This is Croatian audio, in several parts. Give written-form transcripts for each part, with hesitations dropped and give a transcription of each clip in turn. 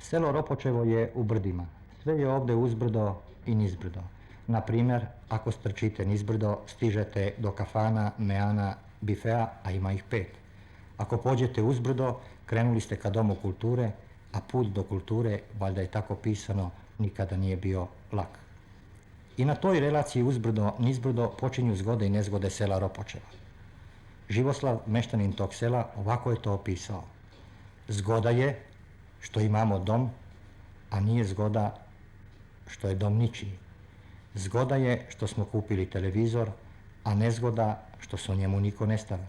Selo Ropočevo je u brdima. Sve je ovdje uzbrdo i nizbrdo. Na primjer, ako strčite nizbrdo, stižete do kafana, meana, bifea, a ima ih 5. Ako pođete uzbrdo, krenuli ste ka domu kulture, a put do kulture, valjda je tako pisano, nikada nije bio lak. I na toj relaciji uzbrdo, nizbrdo počinju zgode i nezgode sela Ropočeva. Živoslav, meštanin tog sela, ovako je to opisao. Zgoda je što imamo dom, a nije zgoda što je dom ničiji. Zgoda je što smo kupili televizor, a nezgoda što se o njemu niko ne stara.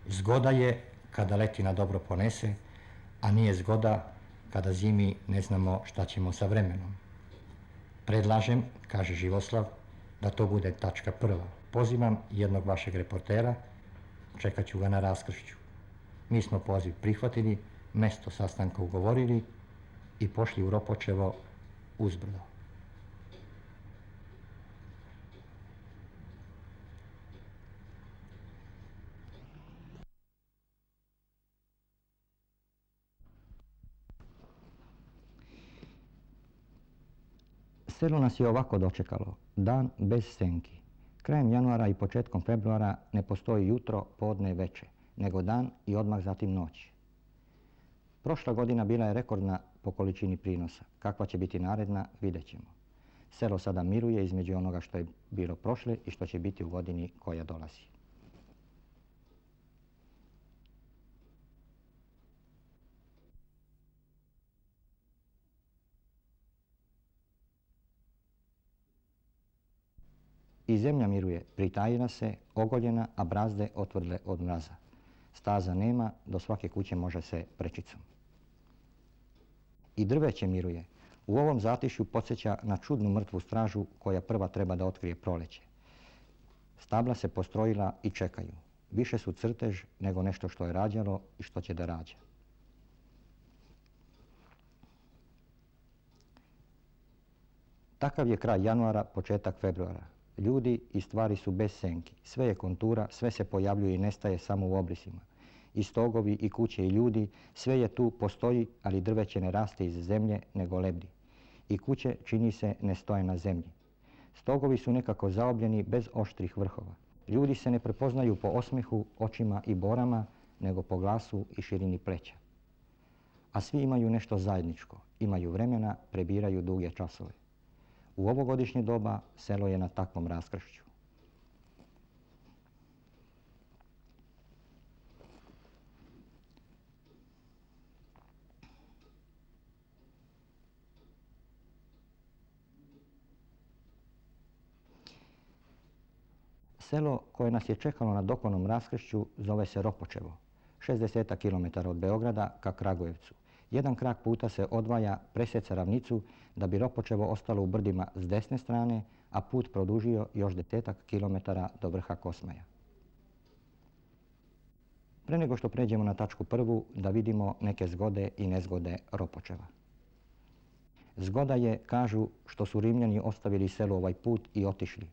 Zgoda je kada leti na dobro ponese, a nije zgoda kada zimi ne znamo šta ćemo sa vremenom. Predlažem, kaže Živoslav, da to bude tačka prva. Pozivam jednog vašeg reportera, čekat ću ga na raskršću. Mi smo poziv prihvatili, mesto sastanka ugovorili i pošli u Ropočevo uzbrdo. Selo nas je ovako dočekalo, dan bez senki. Krajem januara i početkom februara ne postoji jutro, podne, veče, nego dan i odmah zatim noć. Prošla godina bila je rekordna po količini prinosa. Kakva će biti naredna, vidjet ćemo. Selo sada miruje između onoga što je bilo prošle i što će biti u godini koja dolazi. I zemlja miruje, pritajila se, ogoljena, a brazde otvrdle od mraza. Staza nema, do svake kuće može se prečicom. I drveće miruje. U ovom zatišju podsjeća na čudnu mrtvu stražu koja prva treba da otkrije proleće. Stabla se postrojila i čekaju. Više su crtež nego nešto što je rađalo i što će da rađa. Takav je kraj januara, početak februara. Ljudi i stvari su bez senki. Sve je kontura, sve se pojavljuje i nestaje samo u obrisima. I stogovi, i kuće, i ljudi, sve je tu, postoji, ali drveće ne raste iz zemlje, nego lebdi. I kuće, čini se, ne stoje na zemlji. Stogovi su nekako zaobljeni bez oštrih vrhova. Ljudi se ne prepoznaju po osmehu, očima i borama, nego po glasu i širini pleća. A svi imaju nešto zajedničko, imaju vremena, prebiraju duge časove. U ovogodišnje doba selo je na takvom raskršću. Selo koje nas je čekalo na dokonom raskršću zove se Ropočevo, 60 km od Beograda ka Kragujevcu. Jedan krak puta se odvaja, presjeca ravnicu da bi Ropočevo ostalo u brdima s desne strane, a put produžio još 10 kilometara do vrha Kosmaja. Pre nego što pređemo na tačku prvu, da vidimo neke zgode i nezgode Ropočeva. Zgoda je, kažu, što su Rimljani ostavili selu ovaj put i otišli,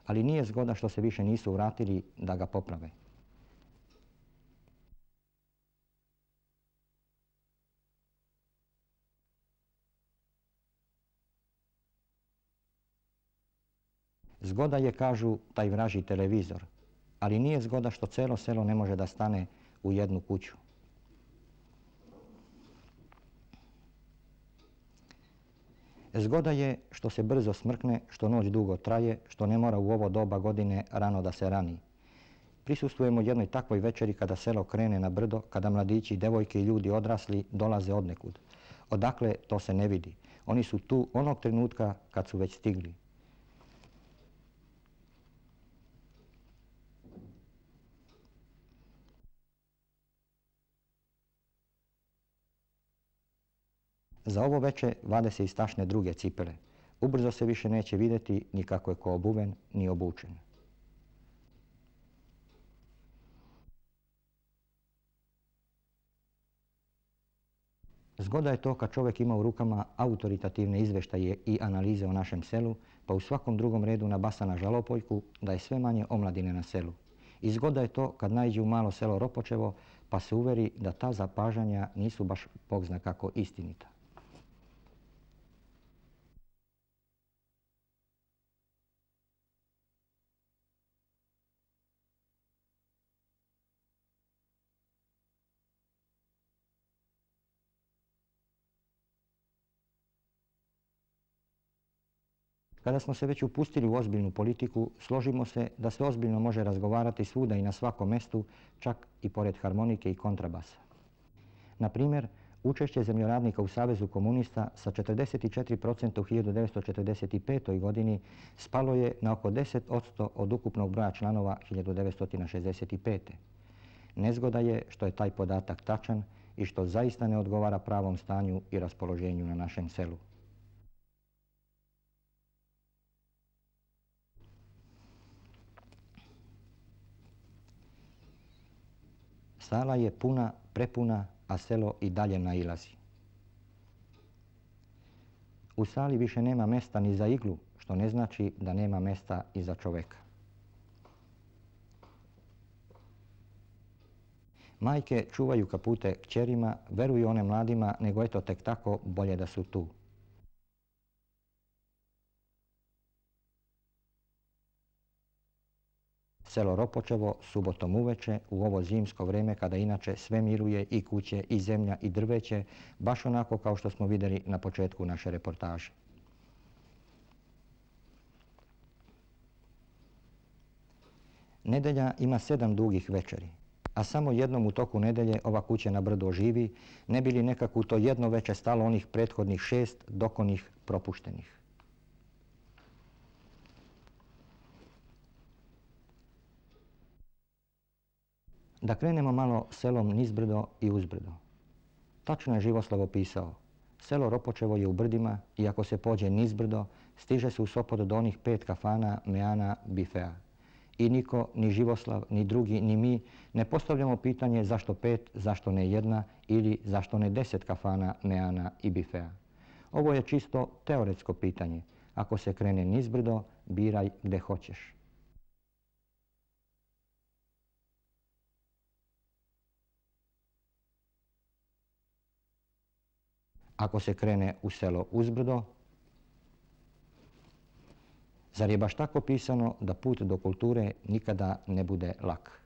ali nije zgoda što se više nisu vratili da ga poprave. Zgoda je, kažu, taj vražji televizor, ali nije zgoda što celo selo ne može da stane u jednu kuću. Zgoda je što se brzo smrkne, što noć dugo traje, što ne mora u ovo doba godine rano da se rani. Prisustvujemo jednoj takvoj večeri kada selo krene na brdo, kada mladići, devojke i ljudi odrasli dolaze odnekud. Odakle, to se ne vidi. Oni su tu onog trenutka kad su već stigli. Za ovo veče vade se iz tašne druge cipele. Ubrzo se više neće vidjeti ni kako je ko obuven, ni obučen. Zgoda je to kad čovjek ima u rukama autoritativne izveštaje i analize o našem selu, pa u svakom drugom redu nabasa na žalopoljku da je sve manje omladine na selu. I zgoda je to kad naiđe u malo selo Ropočevo, pa se uveri da ta zapažanja nisu baš bog zna kako istinita. Kada smo se već upustili u ozbiljnu politiku, složimo se da se ozbiljno može razgovarati svuda i na svakom mjestu, čak i pored harmonike i kontrabasa. Na primjer, učešće zemljoradnika u Savezu komunista sa 44% u 1945. godini spalo je na oko 10% od ukupnog broja članova 1965. Nezgoda je što je taj podatak tačan i što zaista ne odgovara pravom stanju i raspoloženju na našem selu. Sala je puna, prepuna, a selo i dalje nailazi. U sali više nema mesta ni za iglu, što ne znači da nema mesta i za čoveka. Majke čuvaju kapute kćerima, veruju one mladima, nego eto tek tako bolje da su tu. Selo Ropočevo subotom uveče u ovo zimsko vrijeme kada inače sve miruje i kuće i zemlja i drveće, baš onako kao što smo vidjeli na početku naše reportaže. Nedelja ima 7 dugih večeri, a samo jednom u toku nedelje ova kuća na brdu oživi, ne bi li nekako u to jedno veče stalo onih prethodnih 6 dokonih propuštenih. Da krenemo malo selom nizbrdo i uzbrdo. Tačno je Živoslav opisao. Selo Ropočevo je u brdima i ako se pođe nizbrdo, stiže se u Sopot do onih 5 kafana, meana, bifea. I niko, ni Živoslav, ni drugi, ni mi ne postavljamo pitanje zašto 5, zašto ne 1 ili zašto ne 10 kafana, meana i bifea. Ovo je čisto teoretsko pitanje. Ako se krene nizbrdo, biraj gde hoćeš. Ako se krene u selo uzbrdo, zar je baš tako pisano da put do kulture nikada ne bude lak?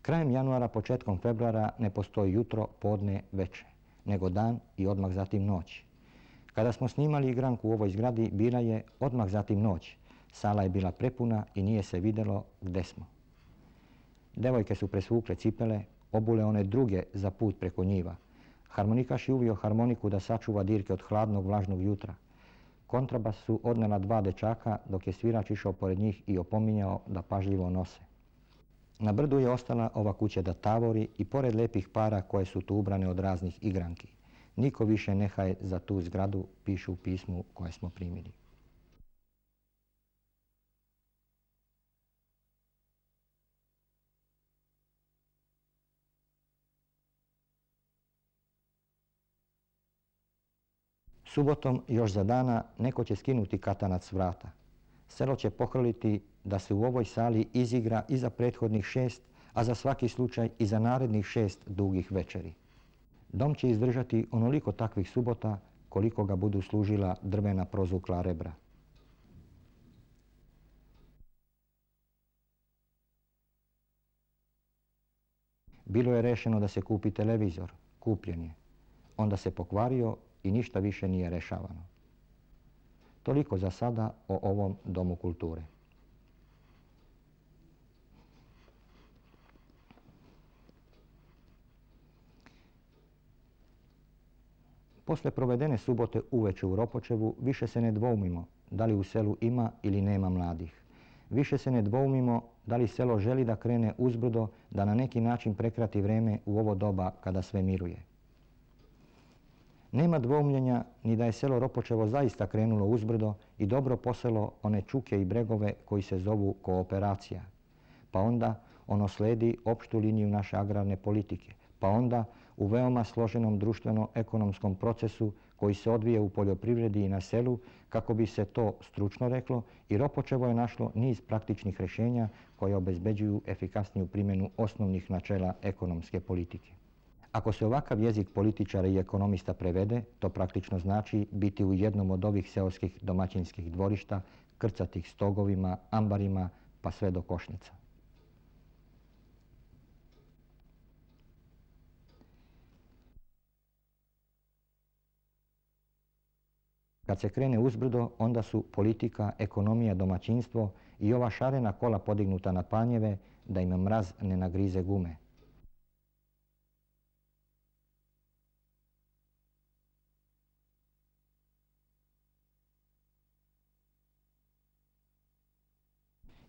Krajem januara, početkom februara ne postoji jutro, podne, veče, nego dan i odmah zatim noć. Kada smo snimali igranku u ovoj zgradi, bila je odmah zatim noć. Sala je bila prepuna i nije se vidjelo gde smo. Devojke su presvukle cipele, obule one druge za put preko njiva. Harmonikaš je uvio harmoniku da sačuva dirke od hladnog vlažnog jutra. Kontrabas su odnela 2 dečaka dok je svirač išao pored njih i opominjao da pažljivo nose. Na brdu je ostala ova kuća da tavori i pored lepih para koje su tu ubrane od raznih igranki. Niko više nehaje za tu zgradu, pišu u pismu koje smo primili. Subotom još za dana neko će skinuti katanac s vrata. Selo će pohrliti da se u ovoj sali izigra i za prethodnih 6, a za svaki slučaj i za narednih 6 dugih večeri. Dom će izdržati onoliko takvih subota koliko ga budu služila drvena prozukla rebra. Bilo je rešeno da se kupi televizor, kupljen je. Onda se pokvario i ništa više nije rešavano. Toliko za sada o ovom domu kulture. Posle provedene subote uveče u Ropočevu više se ne dvoumimo da li u selu ima ili nema mladih. Više se ne dvoumimo da li selo želi da krene uzbrdo, da na neki način prekrati vreme u ovo doba kada sve miruje. Nema dvoumljenja ni da je selo Ropočevo zaista krenulo uzbrdo i dobro poselo one čuke i bregove koji se zovu kooperacija. Pa onda ono sledi opštu liniju naše agrarne politike. Pa onda u veoma složenom društveno-ekonomskom procesu koji se odvija u poljoprivredi i na selu, kako bi se to stručno reklo, i Ropočevo je našlo niz praktičnih rješenja koje obezbeđuju efikasniju primjenu osnovnih načela ekonomske politike. Ako se ovakav jezik političara i ekonomista prevede, to praktično znači biti u jednom od ovih seoskih domaćinskih dvorišta, krcatih stogovima, ambarima, pa sve do košnica. Kad se krene uzbrdo, onda su politika, ekonomija, domaćinstvo i ova šarena kola podignuta na panjeve da im mraz ne nagrize gume.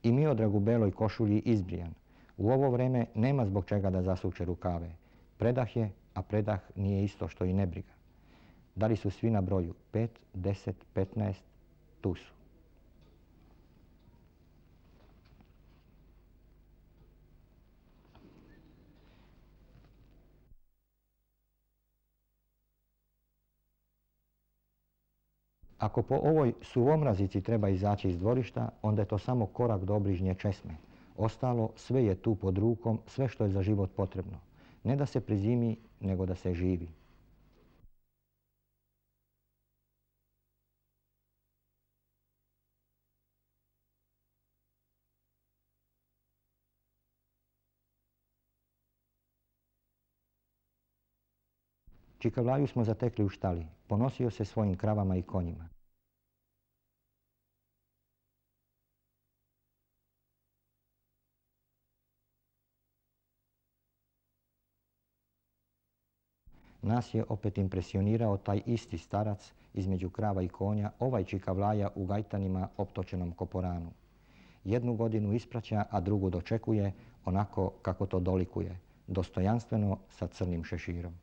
I Miodrag u beloj košulji izbrijan. U ovo vreme nema zbog čega da zasuče rukave. Predah je, a predah nije isto što i nebriga. Da li su svi na broju? 5, 10, 15, tu su. Ako po ovoj suvomrazici treba izaći iz dvorišta, onda je to samo korak do obližnje česme. Ostalo sve je tu pod rukom, sve što je za život potrebno. Ne da se prezimi, nego da se živi. Čikavlaju smo zatekli u štali. Ponosio se svojim kravama i konjima. Nas je opet impresionirao taj isti starac između krava i konja, ovaj Čikavlaja u gajtanima optočenom koporanu. Jednu godinu ispraća, a drugu dočekuje onako kako to dolikuje, dostojanstveno sa crnim šeširom.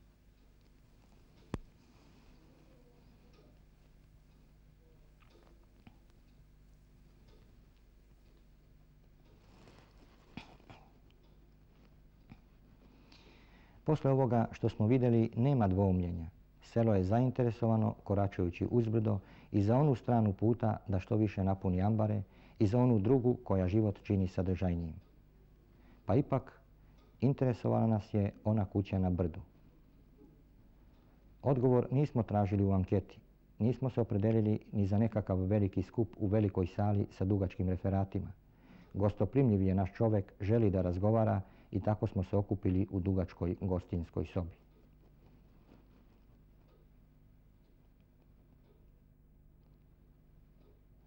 Posle ovoga što smo vidjeli nema dvoumljenja. Selo je zainteresovano, koračajući uzbrdo, i za onu stranu puta da što više napuni ambare i za onu drugu koja život čini sadržajnijim. Pa ipak, interesovala nas je ona kuća na brdu. Odgovor nismo tražili u anketi. Nismo se opredelili ni za nekakav veliki skup u velikoj sali sa dugačkim referatima. Gostoprimljiv je naš čovjek, želi da razgovara i tako smo se okupili u dugačkoj gostinskoj sobi.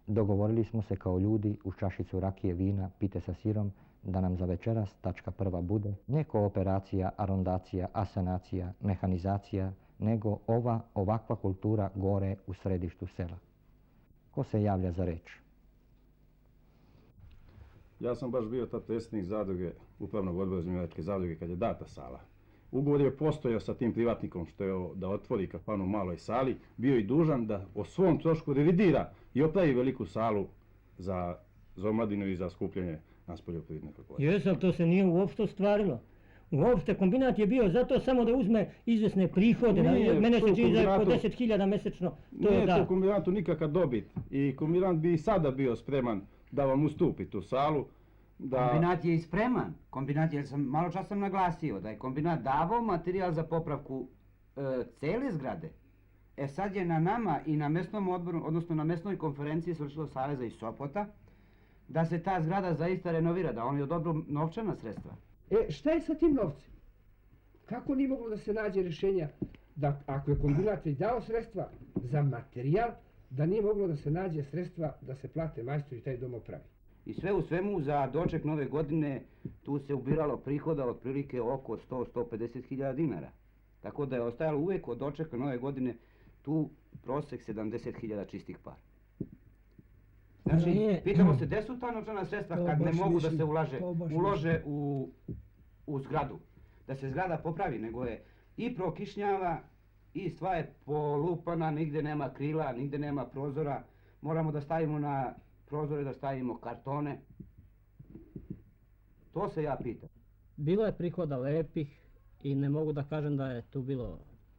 Dogovorili smo se kao ljudi uz čašicu rakije, vina, pite sa sirom, da nam za večeras tačka prva bude ne kooperacija, arondacija, asanacija, mehanizacija, nego ovakva kultura gore u središtu sela. Ko se javlja za reč? Ja sam baš bio tad predsjednik zadruge, upravnog odbora Zmijevačke zadruge kad je data sala. Ugovor je postojao sa tim privatnikom što je da otvori kafanu u maloj sali, bio i dužan da o svom trošku revidira i opravi veliku salu za omladinu i za skupljanje nas poljoprivredne populacije. Jes, ali to se nije uopšte ostvarilo. Uopšte kombinat je bio zato samo da uzme izvjesne prihode. Mene se čini da je po 10.000 mjesečno. Nije to kombinatu nikakav dobit i kombinat bi i sada bio spreman da vam ustupi tu salu. Kombinat je i spreman. Kombinat je, malo čas sam naglasio, da je kombinat davao materijal za popravku cele zgrade. E sad je na nama i na mesnom odboru, odnosno na mesnoj konferenciji Svršilog saveza iz Sopota, da se ta zgrada zaista renovira, da oni odobru novčana sredstva. Šta je sa tim novcem? Kako nije moglo da se nađe rješenja da ako je kombinat već dao sredstva za materijal, da nije moglo da se nađe sredstva da se plate majstori i taj dom opravi? I sve u svemu za doček nove godine tu se ubiralo prihoda otprilike oko 100-150 hiljada dinara. Tako da je ostajalo uvijek od dočeka nove godine tu prosek 70 hiljada čistih para. Znači, pitamo se gdje su ta novčana sredstva kad ne mogu da se ulože u zgradu. Da se zgrada popravi, nego je i prokišnjava i sva je polupana, nigdje nema krila, nigdje nema prozora. Moramo da stavimo na prozore, da stavimo kartone. To se ja pitam. Bilo je prihoda lepih i ne mogu da kažem da je tu bilo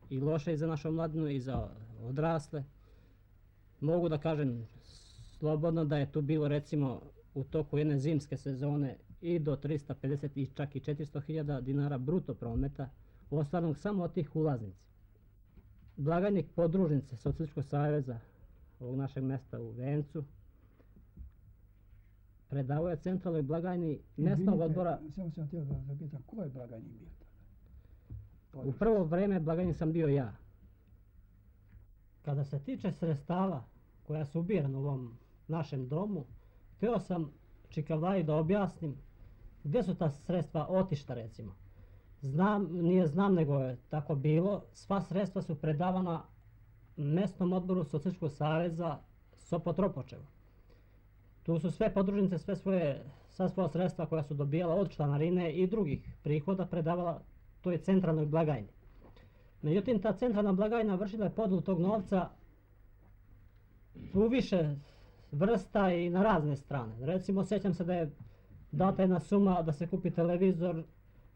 i loše i za našu mladinu i za odrasle. Mogu da kažem slobodno da je tu bilo recimo u toku jedne zimske sezone i do 350 i čak i 400 hiljada dinara bruto prometa, ostvarnog samo od tih ulaznica. Blagajnik podružnice Socijalističkog saveza ovog našeg mjesta u Vencu predavao je centralnoj blagajni mjesnog odbora. Samo sam htio da zapitam, ko je blagajnik bio tada? U prvo vrijeme blagajnik sam bio ja. Kada se tiče sredstava koja su ubirana u ovom našem domu, htio sam Čikavlaji da objasnim gdje su ta sredstva otišta recimo. Nije znam nego je tako bilo, sva sredstva su predavana mjesnom odboru Socijalističkog saveza Sopot-Ropočevo. Tu su sve podružnice, sva svoja sredstva koja su dobijala od članarine i drugih prihoda predavala toj centralnoj blagajni. Međutim, ta centralna blagajna vršila je podjelu tog novca u više vrsta i na razne strane. Recimo, sjećam se da je data jedna suma da se kupi televizor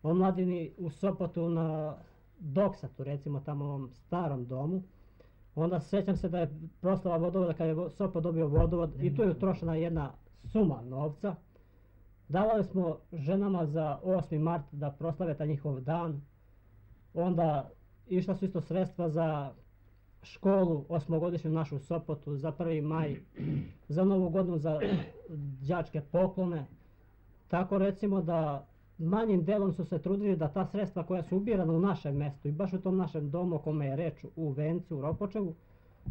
omladini u Sopotu na Doksatu, recimo tamo u ovom starom domu. Onda sjećam se da je proslava vodovoda kad je Sopot dobio vodovod i tu je utrošena jedna suma novca. Davali smo ženama za 8. mart da proslave taj njihov dan. Onda išla su isto sredstva za školu, 8-godišnju našu u Sopotu, za 1. maj, za Novu godinu, za đačke poklone. Tako recimo da manjim delom su se trudili da ta sredstva koja su ubirana u našem mjestu i baš u tom našem domu o kome je reč u Vencu, u Ropočevu,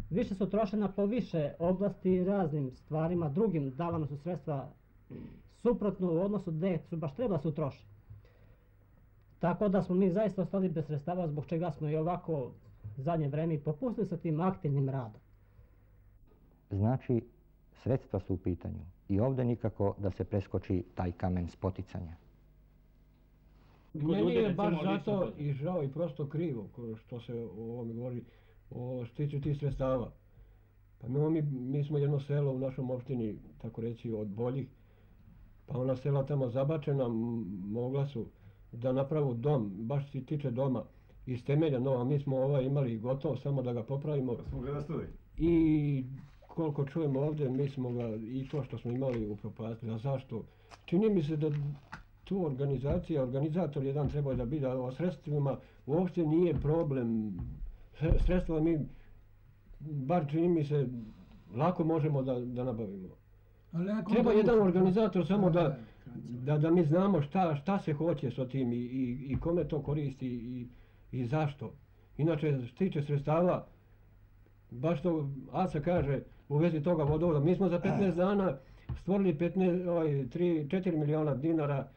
više su trošena po više oblasti i raznim stvarima, drugim davana su sredstva suprotno u odnosu gdje su baš trebala se utrošiti. Tako da smo mi zaista ostali bez sredstava zbog čega smo i ovako zadnje vrijeme popustili sa tim aktivnim radom. Znači, sredstva su u pitanju i ovdje nikako da se preskoči taj kamen spoticanja. Meni je baš zato i žao i prosto krivo, što se o ovome govori, o stiču tih sredstava. Pa mi smo jedno selo u našom opštini, tako reći, od boljih, pa ona sela tamo zabačena mogla su da napravu dom, baš se tiče doma, iz temelja, no, a mi smo imali gotovo, samo da ga popravimo. Pa smo ga nastavili. I koliko čujemo ovdje, mi smo ga, i to što smo imali upropastili, a zašto? Čini mi se da tu organizator jedan treba da biti, a o sredstvima uopšte nije problem. Sredstva mi, bar čini mi se, lako možemo da nabavimo. Treba jedan organizator samo da mi znamo šta se hoće sa tim i kome to koristi i zašto. Inače, što tiče sredstava, baš što Aca kaže u vezi toga vodovoda, mi smo za 15 dana stvorili 4 miliona dinara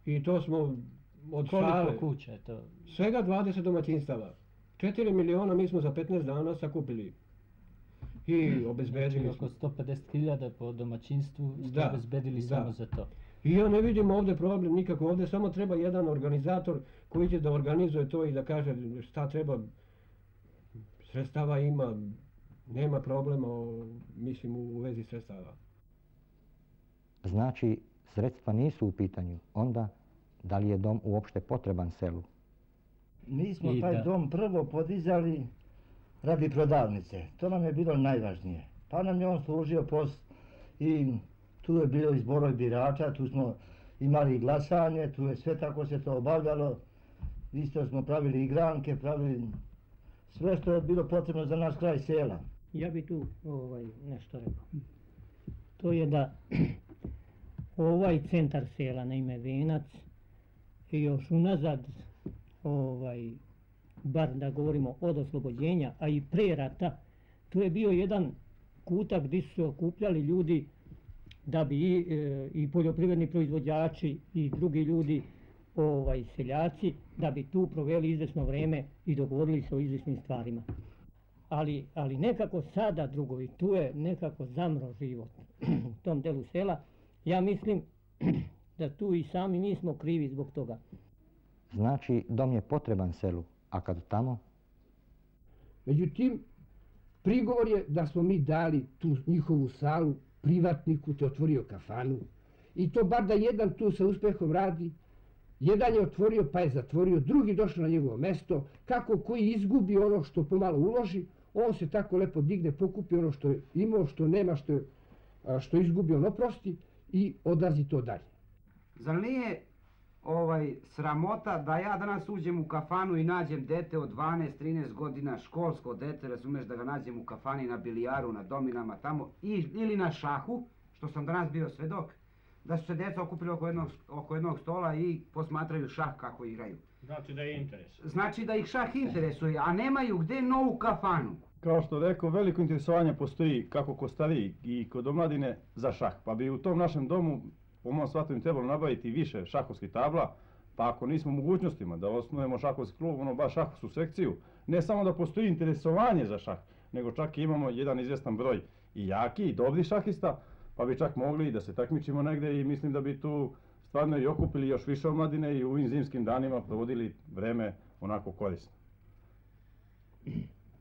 i to smo od šale. Koliko kuća je to? Svega 20 domaćinstava. 4 miliona mi smo za 15 dana sakupili i obezbedili smo. Oko 150.000 po domaćinstvu ste obezbedili samo za to. I ja ne vidim ovdje problem nikako, ovdje samo treba jedan organizator koji će da organizuje to i da kaže šta treba, sredstava ima, nema problema, mislim, u vezi sredstava. Znači, sredstva nisu u pitanju, onda da li je dom uopšte potreban selu? Mi smo taj dom prvo podizali radi prodavnice, to nam je bilo najvažnije. Pa nam je on služio i tu je bilo i zboroj birača, tu smo imali glasanje, tu je sve tako se to obavljalo. Isto smo pravili igranke, pravili sve što je bilo potrebno za naš kraj sela. Ja bi tu nešto rekao. To je da ovaj centar sela na ime Venac i još unazad, bar da govorimo od oslobođenja, a i pre rata, to je bio jedan kutak gdje su se okupljali ljudi da bi i poljoprivredni proizvođači i drugi ljudi, seljaci, da bi tu proveli izvesno vreme i dogovorili se o izvesnim stvarima. Ali nekako sada, drugovi, tu je nekako zamro život u tom delu sela. Ja mislim da tu i sami nismo krivi zbog toga. Znači, dom je potreban selu, a kad tamo? Međutim, prigovor je da smo mi dali tu njihovu salu privatniku, te otvorio kafanu. I to bar da jedan tu sa uspehom radi. Jedan je otvorio pa je zatvorio, drugi došao na njegovo mesto. Kako koji izgubi ono što pomalo uloži, on se tako lepo digne, pokupi ono što je imao, što nema, što je izgubio, ono prosti i odlazi to dalje. Zar nije sramota da ja danas uđem u kafanu i nađem dete od 12-13 godina, školsko dete, razumeš, da ga nađem u kafani na bilijaru, na dominama tamo, ili na šahu, što sam danas bio svedok, da su se djeca okupili oko jednog stola i posmatraju šah kako igraju. Znači da je interes. Znači da ih šah interesuje, a nemaju gdje novu kafanu. Kao što rekao, veliko interesovanje postoji kako kod starijih i kod omladine za šah. Pa bi u tom našem domu, po mom shvatanju, trebalo nabaviti više šahovskih tabla, pa ako nismo u mogućnostima da osnujemo šahovski klub, ono baš šahovsku sekciju, ne samo da postoji interesovanje za šah, nego čak i imamo jedan izvjestan broj i jaki i dobri šahista, pa bi čak mogli da se takmičimo negdje i mislim da bi tu stvarno i okupili još više omladine i u ovim zimskim danima provodili vreme onako korisno.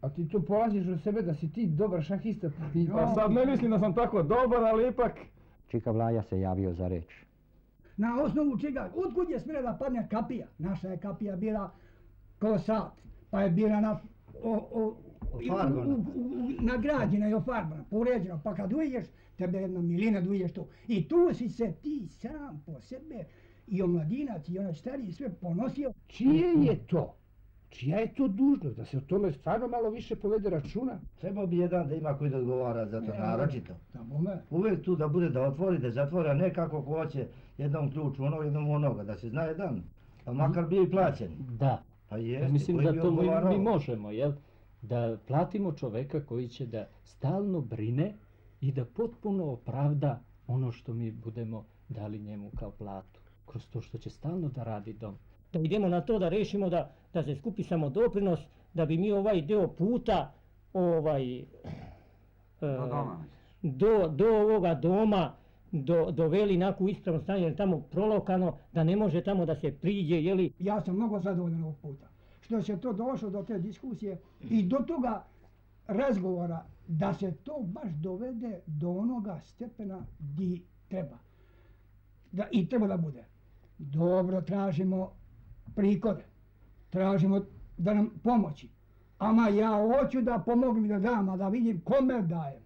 A ti tu polaziš od sebe da si ti dobar šahista? Pa sad ne mislim da sam tako dobar, ali ipak... Čika Vlaja se javio za reč. Na osnovu čega? Otkud je smjela da padne kapija? Naša je kapija bila ko sat, pa je bila nagrađena i ofarbana, poređena, pa kad uješ, tebe jedna milina da uješ to. I tu si se ti sam po sebe i omladinac i onaj stariji sve ponosio. Čije je to? Čija je to dužnost? Da se o tome stvarno malo više povede računa? Trebao bi jedan da ima koji da odgovara za to, naročito. Da, Uvijek tu da bude da otvori, da zatvori, a ne kako ko hoće jednom ključu onog, jednom onoga, da se zna jedan, pa makar bio i plaćen. Da. Pa jeste, Ja mislim koji da bi to odgovarao. mi možemo, jel? Da platimo čoveka koji će da stalno brine i da potpuno opravda ono što mi budemo dali njemu kao platu. Kroz to što će stalno da radi dom. Da idemo na to da rešimo da se skupi samo doprinos, da bi mi ovaj deo puta do ovoga doma doveli u ispravno stanje, jer tamo prolokano, da ne može tamo da se priđe, jeli? Ja sam mnogo zadovoljan ovog puta. Što se to došlo do te diskusije i do toga razgovora da se to baš dovede do onoga stepena gdje treba. I treba da bude. Dobro, tražimo prihode, tražimo da nam pomoći. Ama ja hoću da pomognem i da dam, a da vidim kome dajem.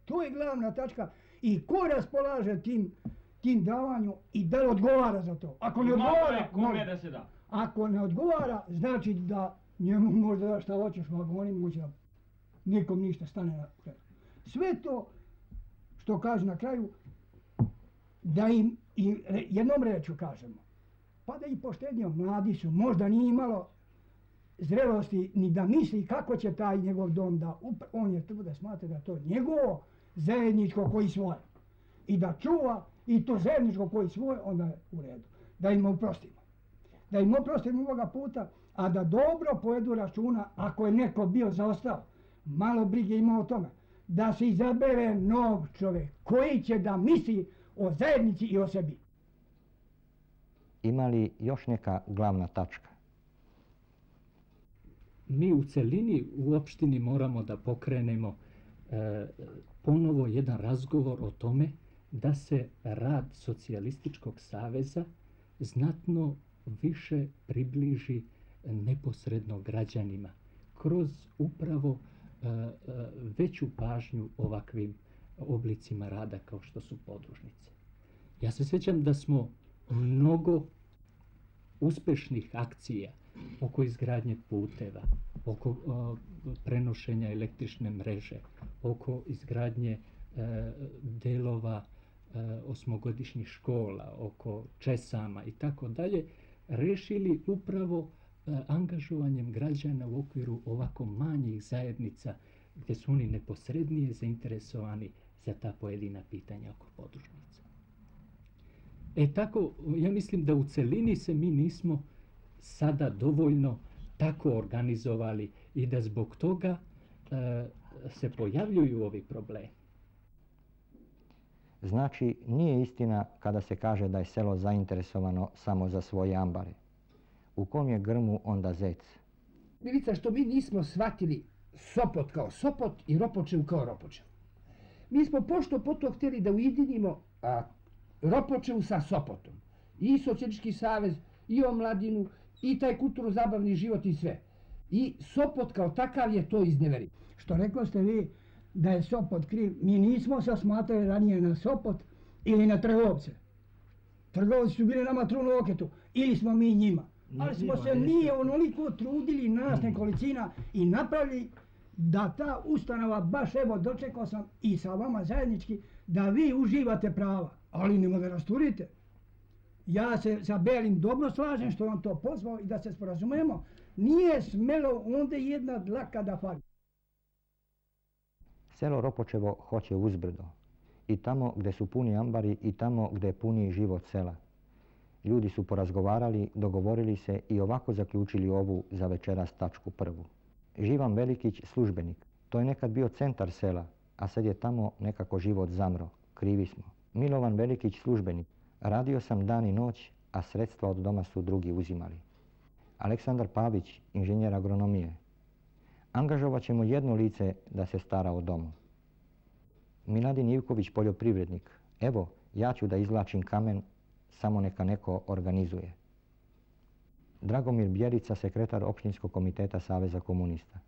To je glavna tačka. I ko raspolaže tim davanju i da li odgovara za to. Ako ne odgovara, kome da se da. Ako ne odgovara, znači da njemu možda da šta hoćeš, ako oni može da nikom ništa stane na kraju. Sve to što kaže na kraju, da im jednom rečju kažemo, pa da i poštednio, mladi su, možda nije imalo zrelosti ni da misli kako će taj njegov dom da, on je treba da smatra da to njegovo zajedničko koji svoje. I da čuva i to zajedničko koji svoje, onda je u redu. Da im oprostimo. Da im oprostimo ovoga puta, a da dobro povedu računa ako je neko bio zaostao. Malo brige ima o tome. Da se izabere nov čovjek koji će da misli o zajednici i o sebi. Ima li još neka glavna tačka? Mi u celini u opštini moramo da pokrenemo ponovo jedan razgovor o tome da se rad Socijalističkog saveza znatno više približi neposredno građanima kroz upravo veću pažnju ovakvim oblicima rada kao što su podružnice. Ja se sjećam da smo mnogo uspešnih akcija oko izgradnje puteva, oko prenošenja električne mreže, oko izgradnje delova osmogodišnjih škola, oko česama i tako dalje, rešili upravo angažovanjem građana u okviru ovako manjih zajednica gdje su oni neposrednije zainteresovani za ta pojedina pitanja oko podružnica. Tako, ja mislim da u celini se mi nismo sada dovoljno tako organizovali i da zbog toga se pojavljuju ovi problemi. Znači, nije istina kada se kaže da je selo zainteresovano samo za svoje ambare. U kom je grmu onda zec? Milica, što mi nismo shvatili Sopot kao Sopot i Ropočev kao Ropočev. Mi smo pošto poto htjeli da ujedinimo Ropočev sa Sopotom. I Socijalistički savez, i omladinu, i taj kulturno-zabavni život i sve. I Sopot kao takav je to izneverio. Što rekli ste vi da je Sopot kriv, mi nismo se smatrali ranije na Sopot ili na trgovce. Trgovci su bili nama trunu oketu, ili smo mi njima. Ali smo se mi onoliko trudili, nas nekolicina, i napravili da ta ustanova, baš evo dočekao sam i sa vama zajednički, da vi uživate prava, ali ne da rasturite. Ja se sa Belim dobro slažem što vam to pozvao i da se sporazumemo. Nije smelo onda jedna dlaka da fali. Selo Ropočevo hoće uzbrdo. I tamo gdje su puni ambari i tamo gdje je puniji život sela. Ljudi su porazgovarali, dogovorili se i ovako zaključili ovu za večeras tačku prvu. Živan Velikić, službenik. To je nekad bio centar sela, a sad je tamo nekako život zamro. Krivi smo. Milovan Velikić, službenik. Radio sam dan i noć, a sredstva od doma su drugi uzimali. Aleksandar Pavić, inženjer agronomije. Angažovat ćemo jedno lice da se stara o domu. Miladin Ivković, poljoprivrednik. Evo, ja ću da izvlačim kamen, samo neka neko organizuje. Dragomir Bjerica, sekretar općinskog komiteta Saveza komunista.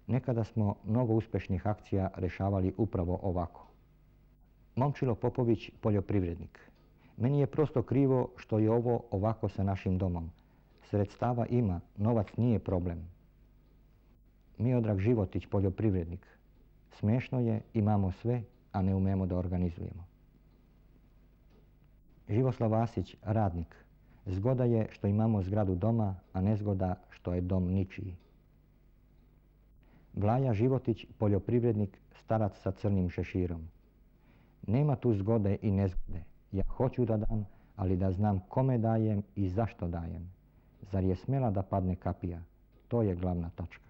Nekada smo mnogo uspješnih akcija rešavali upravo ovako. Momčilo Popović, poljoprivrednik. Meni je prosto krivo što je ovo ovako sa našim domom. Sredstava ima, novac nije problem. Miodrag Životić, poljoprivrednik. Smešno je, imamo sve, a ne umemo da organizujemo. Živoslav Vasić, radnik. Zgoda je što imamo zgradu doma, a nezgoda što je dom ničiji. Vlaja Životić, poljoprivrednik, starac sa crnim šeširom. Nema tu zgode i nezgode. Ja hoću da dam, ali da znam kome dajem i zašto dajem. Zar je smela da padne kapija? To je glavna točka.